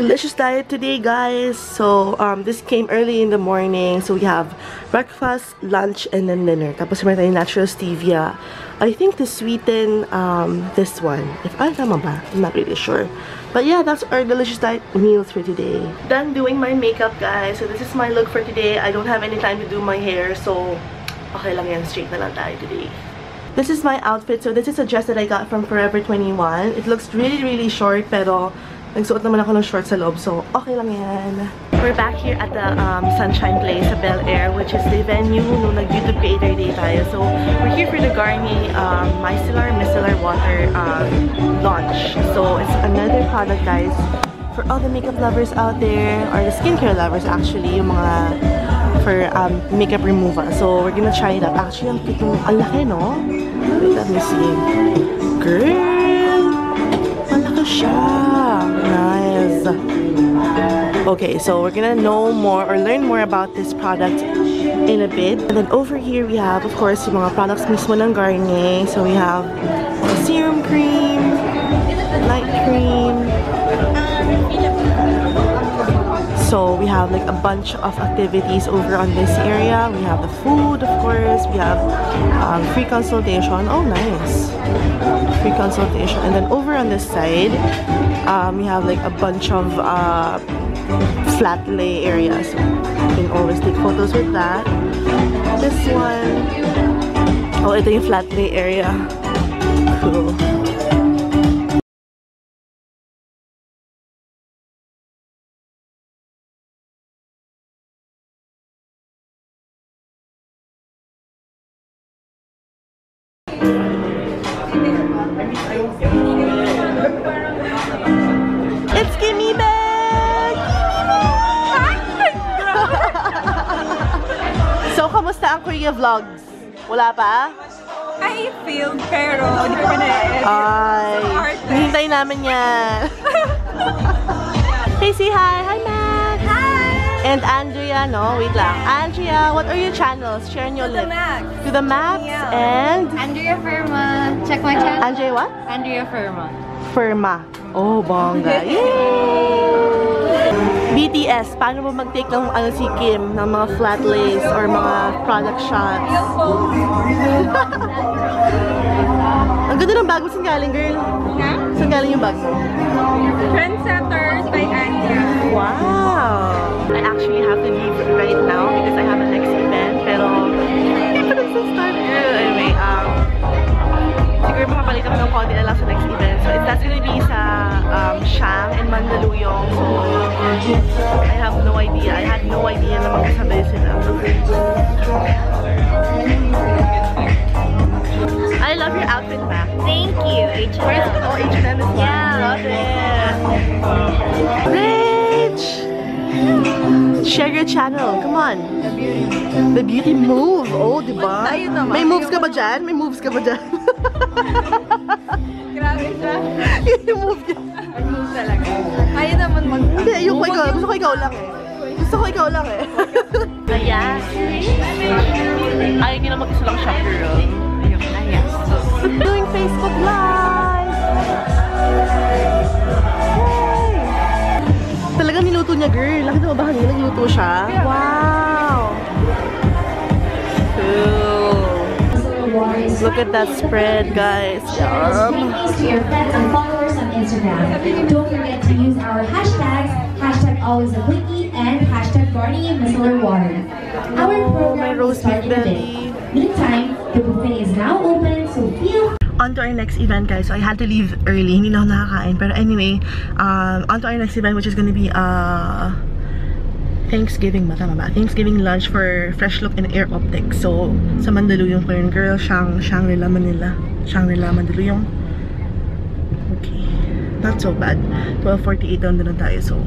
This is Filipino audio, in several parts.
delicious diet today, guys. So, this came early in the morning. So, we have breakfast, lunch, and then dinner. Tapos, meron tayong natural stevia. I think to sweeten this one. If I'm tama ba? I'm not really sure. But yeah, that's our delicious diet meals for today. Done doing my makeup, guys. So, this is my look for today. I don't have any time to do my hair. So, okay lang yan. Straight na lang tayo today. This is my outfit. So, this is a dress that I got from Forever 21. It looks really, really short, pero nagsuot naman ako ng shorts sa loob, so okay lang yan. We're back here at the Sunshine Place sa Bel Air, which is the venue nung nag-YouTube Creator Day tayo. So, we're here for the Garnier Micellar Water launch. So, it's another product, guys, for all the makeup lovers out there, or the skincare lovers actually, yung mga for makeup removal. So, we're gonna try it out. Actually, ang laki, no? Wait, let me see. Girl! Malaki siya! Nice! Okay, so we're gonna know more or learn more about this product in a bit. And then over here, we have, of course, yung mga products mismo ng Garnier. So, we have serum cream, night cream. So we have like a bunch of activities over on this area. We have the food, of course. We have free consultation. Oh, nice. Free consultation. And then over on this side, we have like a bunch of flat lay areas. So you can always take photos with that. This one. Oh, ito yung flat lay area. Cool. It's Gimme Bag! So, kamusta ang Korea vlogs? Wala pa? I filmed pero hindi ko pa na-edit. Ay, hintay namin yan. Hey, say hi! Hi, Max! Hi! And Andrea, no? Wait lang. Andrea, what are your channels? Share your link. To the Max. Yeah. And? Andrea Firma. Check my channel. Andrea what? Andrea Firma. Firma. Oh, bongga. Yay! BTS, paano mo mag-take ng si Kim ng mga flat lays or mga product shots? Ang ganda ng bag mo. Saan galing, girl? Huh? Saan galing yung bag mo? Trendsetters by Andrea. Wow! I actually have to leave right now because I have a next event. Pero, hindi pa nagsa-start. Anyway, siguro makapalit ako ng konti na lang sa next event. So, that's gonna be sa Shang in Mandaluyong. So, I have no idea. I had no idea na magkasabay sila. I love your outfit back. Thank you, H&M. Where's oh, H&M is Yeah. Love it. Rich! Share your channel. Come on. The beauty move. Oh, diba? May moves ka ba dyan? May moves ka ba dyan? Grabe siya. Yung move niya. Ang move talaga. Ayaw naman mag- Hindi, ayoko ikaw. Gusto ko ikaw lang eh. Gusto ko ikaw lang eh. Ayan. Ayaw niyo na mag-isa lang siya, girl. Ayan. Doing Facebook Live! Yay! Talagang niluto niya, girl. Nakita mo ba kanina niluto siya? Wow! Cool. Look at that spread, guys. Yum! To your friends and followers on Instagram. Don't forget to use our hashtags, #alwaysawiki and #GarnierMicellarWater. Our program will start in a bit. Meantime, the buffet is now open, so feel On to our next event, guys. So I had to leave early. Hindi na ako nakakain. Pero anyway, on to our next event, which is gonna be Thanksgiving ba? Tama ba? Thanksgiving lunch for Fresh Look and Air Optics. So, sa Mandaluyong ko yun, girl. Shangri-La, Manila. Shangri-La, Mandaluyong. Okay. Not so bad. 12:48 doon tayo. So,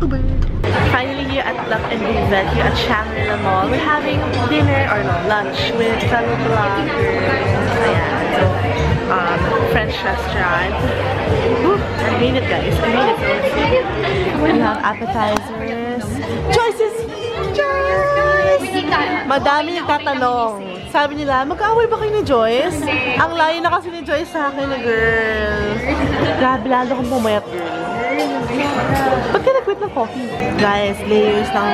Uber. Finally here at Luck and Vivet, here at Shangri-La Mall, we're having dinner or no, lunch with fellow vloggers. Ayan. So, French restaurant. Woo, I made it, guys. I made it. We have appetizers. Joyce is here! Joyce! Madami nagtatanong. Sabi nila, magkaaway ba kayo ni Joyce? Ang layo na kasi ni Joyce sa akin, girl. Grabe, lalo kong pumayat, girl. Ba't ka nag-quit ng coffee? Guys, layers ng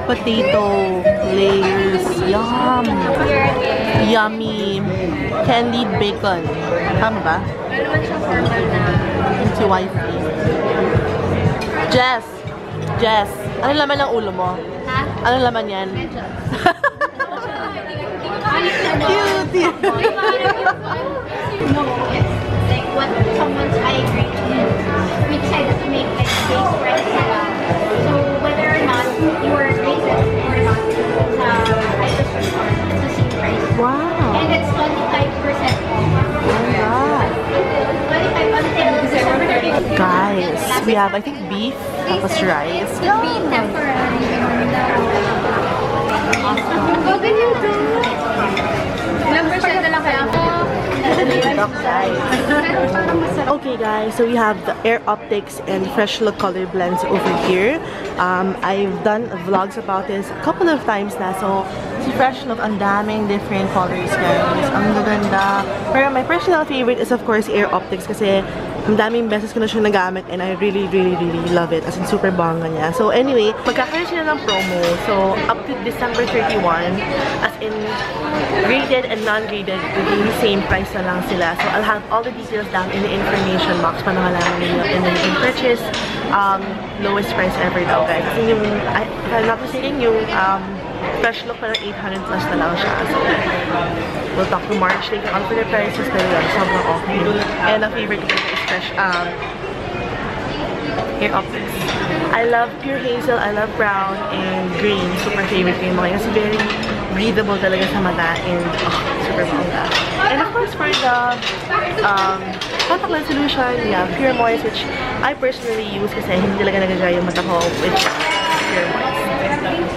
potato. Layers. Yum! Yummy. Candied bacon. Tama ba? Ano naman siya formal na? Yung si wifey. Jess! Jess! Ano laman ng ulo mo? Ha? Ano laman yan? Medyo. Cute! No, it's like what someone's eye grade is. We decided to make like base price nila. So whether or not you are rated or not, I just report it's the same price. Wow! And it's 25% off. Oh my God! 25 until December 30th. Guys, we have, I think, beef, tapos rice. Could be temporary. What did you do? Membership na lang kaya ako. Okay guys, so we have the Air Optics and Fresh Look color blends over here. I've done vlogs about this a couple of times na. So, si Fresh Look, ang daming different colors guys. Ang gaganda. Pero my personal favorite is of course Air Optics kasi ang daming beses ko na siya nagamit and I really love it. As in, super bongga niya. So anyway, magkakaroon sila ng promo. So, up to December 31, as in, graded and non-graded, within the same price na lang sila. So, I'll have all the details down in the information box para malaman ninyo. And then you can purchase lowest price ever daw, guys. Kasi yung, if I'm not mistaken, yung Fresh Look parang 800 plus na lang siya. So, we'll talk to March later on for the prices. Pero yun, sobrang okay. And ang favorite ko is Fresh Air Optics. I love pure hazel, I love brown, and green. Super favorite ko yung mga yun. Kasi very breathable talaga sa mata and super bongga. And of course, for the contact lens solution, we have Pure Moist, which I personally use kasi hindi talaga nag-dry yung mata ko with Pure Moist.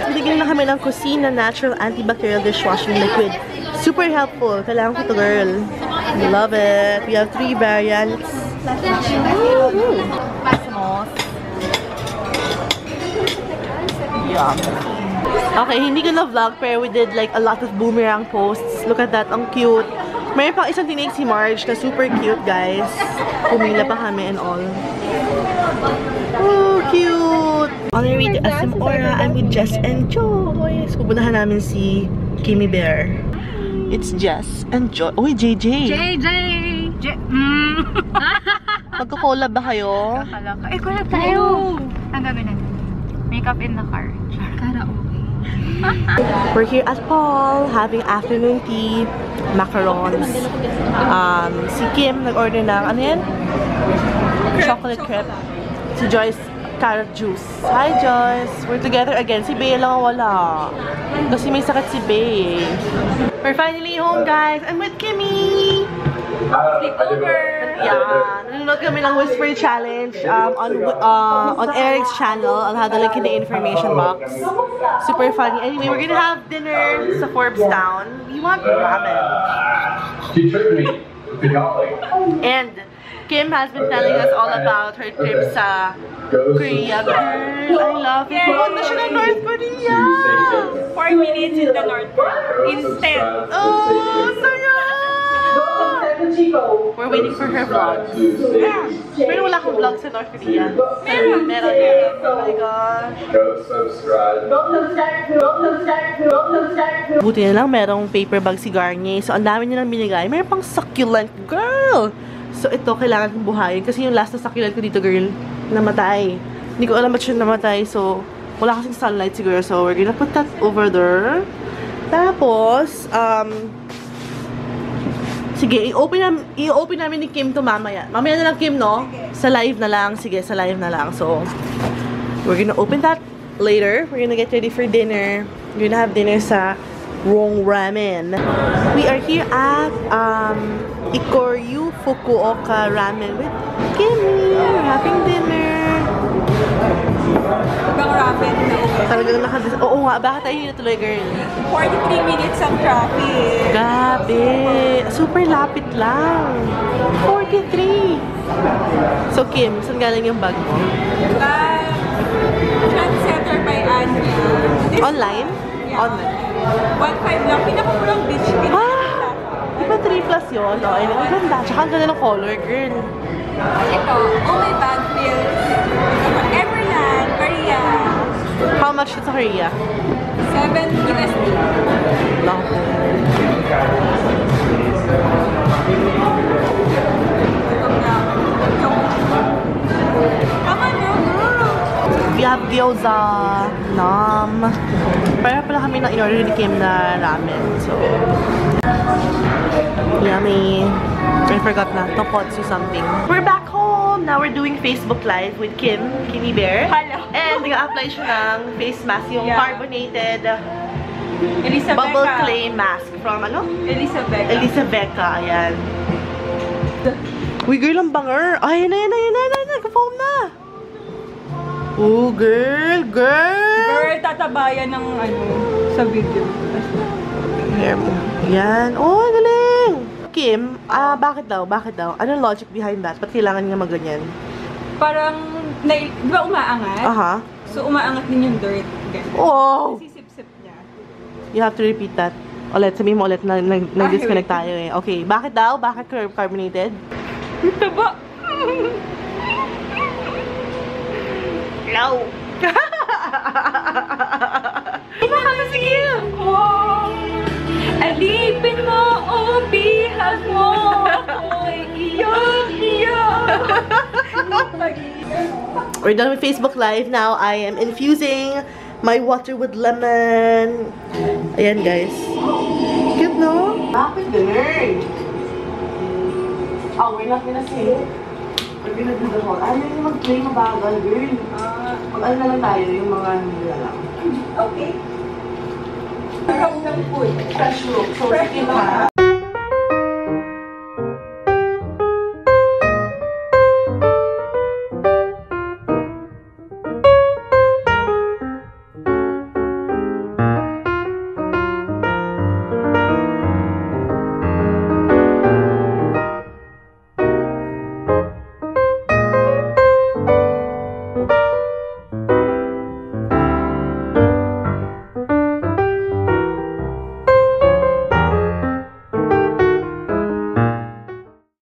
So, bigyan na kami ng Kusina Natural Antibacterial Dishwashing Liquid. Super helpful. Kailangan ko to, girl. Love it. We have 3 variants. Pasmos. Yum. Okay, hindi ko na-vlog pero we did like a lot of boomerang posts. Look at that. Ang cute. Mayroon pang isang tinake si Marge na super cute, guys. Pumila pa kami and all. Oh, cute! On our way to SM Aura, I'm with Jess and Joyce. Pupuntahan namin si Kimmy Bear. It's Jess and Joyce. Uy, JJ! JJ! Magka-collab ba kayo? Eh, collab tayo! Ang gabi na. Makeup in the car. Karaoke. We're here at Paul, having afternoon tea, macarons. Si Kim nag-order ng, ano yan? Chocolate crepe. Si Joyce, carrot juice. Hi Joyce! We're together again. Si Bea lang wala. Kasi may sakit si Bea. We're finally home, guys. I'm with Kimmy! Sleepover! Yeah, nanonood kami ng Whisper Challenge on Eric's channel. I'll have the link in the information box. Super funny. Anyway, we're gonna have dinner sa Forbes Town. We want ramen. She tricked me. And Kim has been telling us all about her trip sa Korea. Girl, I love it. Pumunta siya ng North Korea! 4 minutes in the North Korea. Instant! Oh, saya! We're waiting for her vlog. Pero wala akong vlog sa North Korea. Meron. Oh my gosh. Buti na lang merong paper bag si Garnier. So, ang dami nilang binigay. Meron pang succulent. Girl! So, ito, kailangan kong buhayin. Kasi yung last na succulent ko dito, girl, namatay. Hindi ko alam ba't siya namatay. So, wala kasing sunlight siguro. So, we're gonna put that over there. Tapos, sige, i-open namin ni Kim to mamaya. Mamaya na lang, Kim, no? Sa live na lang. Sige, sa live na lang. So, we're gonna open that later. We're gonna get ready for dinner. We're gonna have dinner sa Rong Ramen. We are here at Ikoryu Fukuoka Ramen with Kimmy. We're having dinner. Ibang ramen na. Talagang oo nga, bakit tayo natuloy, girl? 43 minutes ang traffic. Gabi! Super lapit lang. 43! So, Kim, saan galing yung bag mo? Trendsetter by Anya. Online? Yeah. Online. 1.5 lang. Pinakamurang beach. Ah! Di ba 3 plus yun? Oh, ang ganda. Tsaka ang ganda ng color, girl. Ito, Oh My Bag Pills. Everland, Korea. How much sa Korea? 7 USD. No. Come on, girl. We have gyoza, nam. Para pala kami na in-order ni Kim na ramen. So, yummy. I forgot na. Tokotsu something. We're back home. Now we're doing Facebook Live with Kimmy Bear. Hello. And nag-apply siya ng face mask, yung carbonated Elisa bubble Becca. clay mask from ano? Elisa Becca. Elisa Becca, ayan. Uy, girl, ang banger. Ay, yan na. Nag-foam na. Oh, girl. Girl, tatabayan ng ano, sa video. Hair mo. Yan. Oh, ang galing. Kim, bakit daw? Anong logic behind that? Ba't kailangan niya maganyan? Parang, di ba umaangat? Aha. So, umaangat din yung dirt. Ganun. Oh! Sisip-sip niya. You have to repeat that. Ulit, sabihin mo ulit na nag-disconnect tayo eh. Okay, bakit daw? Bakit carbonated? Taba! No! Sige! Alipin mo o bihag mo ako'y iyong. We're done with Facebook Live now. I am infusing my water with lemon. Ayan, guys. Cute, no? Bakit ganun? Oh, we're not gonna say. We're gonna do the whole. Ano yung mag-play mabagal, girl? Mag-ano na lang tayo, yung mga nila lang. Okay. Sarap ng food. Fresh look. So, sige ha.